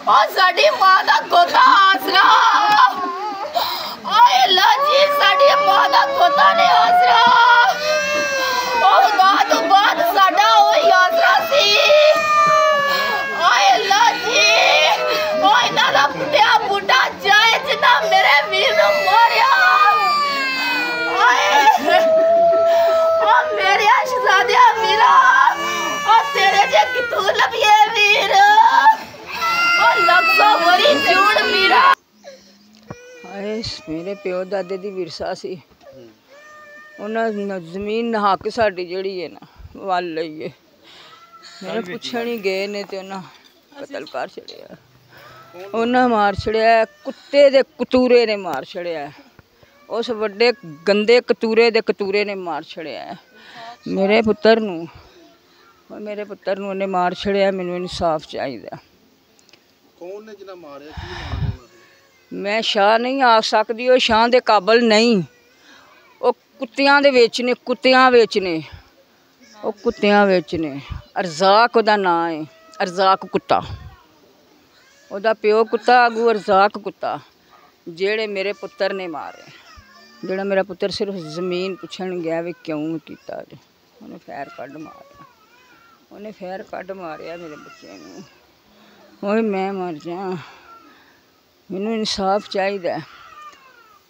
और साडी मां दा गोता आसरा ओए अल्लाह जी साडी मां दा गोता ने आसरा ओ खुदा तो बाद साडा ओही आसरा सी ओए अल्लाह जी ओ इना दा पुत्या बूटा जाए जिन्ना मेरे वीर नु मारिया ओए ओ मेरे शहजादिया वीरा ओ तेरे जे कितू लभिए वीर ओ लखो वरी झूठ वीरा मेरे प्यो दादे दी विरसा सी उन्हें जमीन हक साडी जिहड़ी है ना वल लई है मेरे पुछण ही गए ने ते उन्हें कतल कर छड़िया उन्हें मार छड़िया कुत्ते दे कतूरे ने मार छड़िया उस वड्डे गंदे कतूरे ने मार छड़िया मेरे पुत्र नूं उन्हें मार छड़िया मैनूं इंसाफ चाहिए कौन ने जिन्हें मारिया की मारिया मैं शाह नहीं आ सकती वो शाह दे काबल नहीं वो कुत्तियां दे विच ने कुत्तियां विच ने अरजाक उहदा नां है अरजाक कुत्ता उहदा प्यो कुत्ता अगू अरजाक कुत्ता जेड़े मेरे पुत्र ने मारे जेड़ा मेरा पुत्र सिर्फ जमीन पुछण गया भी क्यों कीता उन्हें फैर कढ़ मारिया मेरे बच्चे नूं ओए मैं मर जा मैनू इंसाफ चाहिए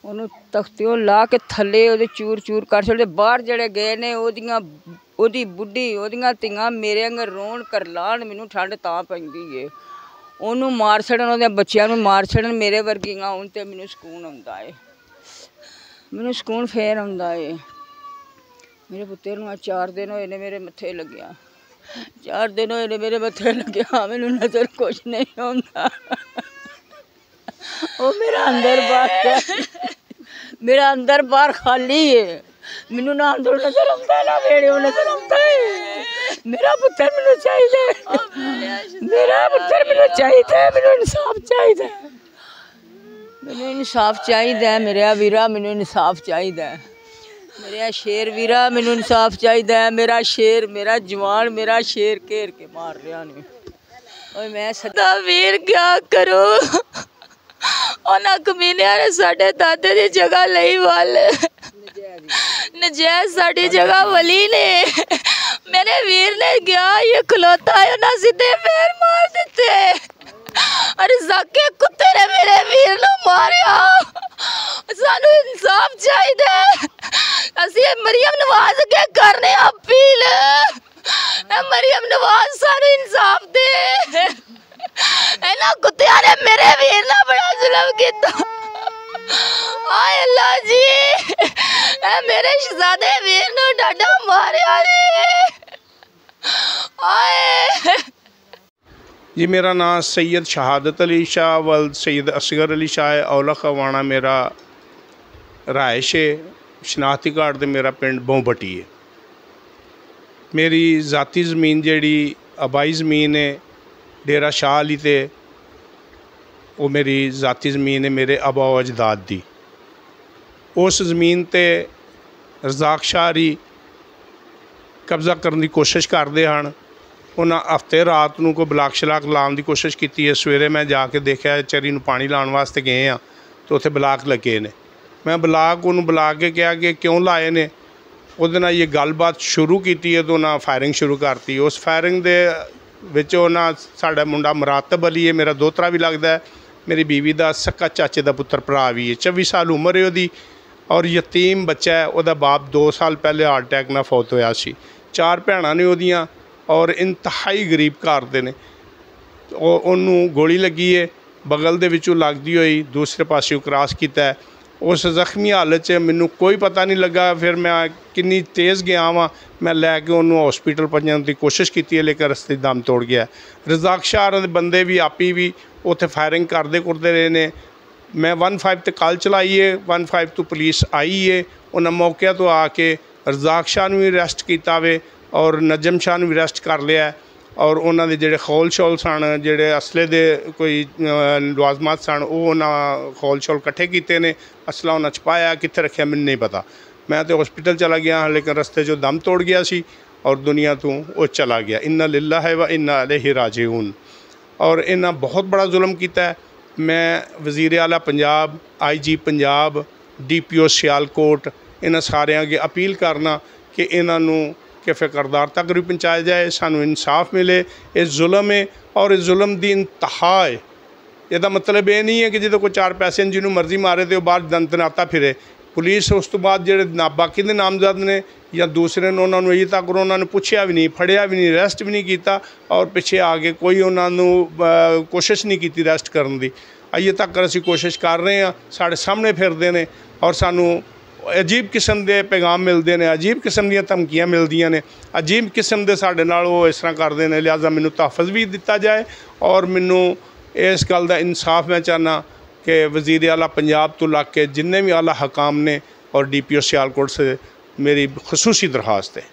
उन्होंने तख्तियों ला के थले चूर चूर कर छड़े बाहर जड़े गए ने ओदी बुढ़ी ओदियां धियां मेरे अंगर रोन कर लान मैनू ठंड तां पैंदी है उन्होंने मार छड़न ओदे बच्चियां नूं मार छड़न मेरे वर्गियां हुण ते मैनू सुकून आउंदा है मैनू सुकून फेर आउंदा है मेरे पुत्तर नूं 4 दिन होए ने मेरे मत्थे लग्या 4 दिन होए ने मेरे मत्थे लग्या मैनू नज़र कुछ नहीं आउंदा वो मेरा अंदर बाहर खाली है मैनू ना अंदर नजर आउंदा ना वेड़े नजर आउंदा है मेरा पुत्र मैनू चाहिए मैनू इंसाफ चाहिए मेरा वीरा मैनू इंसाफ चाहिए मेरा शेर वीरा मैनू इंसाफ चाहिए मेरा शेर मेरा जवान मेरा शेर घेर के मार रहा ने ओए मैं सदा वीर क्या करूं उन्होंने कमीनिया ने साढ़े दादे की जगह लई वल नजायज साड़ी जगह वली ने मेरे वीर ने गया ये खलोता है ना सीधे पैर मार देते अरे जाके कुत्ते ने मेरे वीर नु मारिया सानू इंसाफ चाहिए असी मरियम नवाज के करने अपील मरियम नवाज सानू इंसाफ दे इन्हां कुत्तियां ने मेरे वीर नाल बड़ा जुल्म कीता आए अल्लाह जी मेरे शहजादे वीर नूं डाडा मारिया ने आए जी मेरा नाम सैयद शहादत अली शाह वल सैयद असगर अली शाह है औला खवाना मेरा रहायश है शनाख्ती कार्ड ते मेरा पिंड बोंबटी है मेरी ज़ाती ज़मीन जिहड़ी आबाई ज़मीन है डेरा शाह अली ते वो मेरी ज़ाती ज़मीन है मेरे आबा अजदाद दी उस ज़मीन ते रज़ाक शाह री कब्ज़ा करने की कोशिश करते हैं उन्हें हफ्ते रात को कोई ब्लाक शलाक लाने की कोशिश की है सवेरे मैं जाके देखा चरी नूं पानी लाने वास्ते गए हाँ तो उत्थे ब्लाक लगे ने मैं ब्लाक उन्होंने बुला के कहा कि क्यों लाए ने उहदे नाल ये गलबात शुरू की है तो उन्हें फायरिंग शुरू करती उस फायरिंग दे विच उन्हें साडा मुंडा मुरातब अली है मेरा दोतरा भी लगता है मेरी बीवी का सक्का चाचे का पुत्र भरा भी है 24 साल उम्र है उहदी और यतीम बच्चा है उहदा बाप 2 साल पहले हार्ट अटैक नाल फौत होया सी 4 भैणां ने उहदियां और इंतहाई गरीब घर दे ने उन्होंने गोली लगी है बगल दे विचों लगदी होई दूसरे पासों क्रॉस कीता है उस जख्मी हालत च मैनू कोई पता नहीं लगा फिर मैं किन्नी तेज़ गया वां मैं लैके उन्होंने हॉस्पिटल पहुंचने की कोशिश की है लेकिन रस्ते दम तोड़ गया रज़ाक शाह दे बंदे भी आपी भी उत्थे फायरिंग करते रहे ने मैं 15 ते कल चलाई है 15 तो पुलिस आई है उन्हें मौके तो आके रज़ाक शाह नूं भी अरेस्ट किया वे और नजम शाह नूं भी अरेस्ट कर लिया और उन्होंने जोड़े खौल शौल सन जोड़े असले दे कोई लवाजमात सन उन्होंने खौल शौल कट्ठे किए ने असला उन्हें छपाया कित्थे रखा मैनूं नहीं पता मैं तो हॉस्पिटल चला गया हाँ लेकिन रस्ते चो दम तोड़ गया सी और दुनिया तो वो चला गया इन्ना लिल्लाहि व इन्ना इलैहि राजिऊन और इन्हां बहुत बड़ा जुल्म किया है। मैं वज़ीर आला पंजाब, IG पंजाब, DPO सियालकोट इन्हां सारिਆਂ अगे अपील करना कि इन्हां नूं कैफे करदार तक भी पहुँचाया जाए, सानू इंसाफ मिले। ये जुल्म है और इस जुल्म की इंतहा है। ਇਹਦਾ मतलब ये नहीं है कि जो कोई 4 पैसे जिन्होंने मर्जी मारे तो बाहर दंतनाता फिरे। पुलिस उस तो बाद जो बाकी के नामजद ने या दूसरे ने उन्होंने अजे तक उन्होंने पूछया भी नहीं, फड़िया भी नहीं, अरेस्ट भी नहीं किया और पिछे आके कोई उन्होंने कोशिश नहीं की अरेस्ट करने की। अजे तक असीं कोशिश कर रहे हैं, साढ़े सामने फिरते हैं और सानू अजीब किस्म के पैगाम मिलते हैं, अजीब किस्म दी धमकियां मिलदियां ने, अजीब किस्म के साढ़े नाल वो इस तरह करते हैं। लिहाजा मैनू तहफ़्फ़ुज़ भी दिता जाए और मैनू इस गल का इंसाफ मैं चाहना कि वज़ीर आला पंजाब तो लग के जिन्ने भी आला हकाम ने और DPO सियालकोट से मेरी खसूसी दरखास्त है।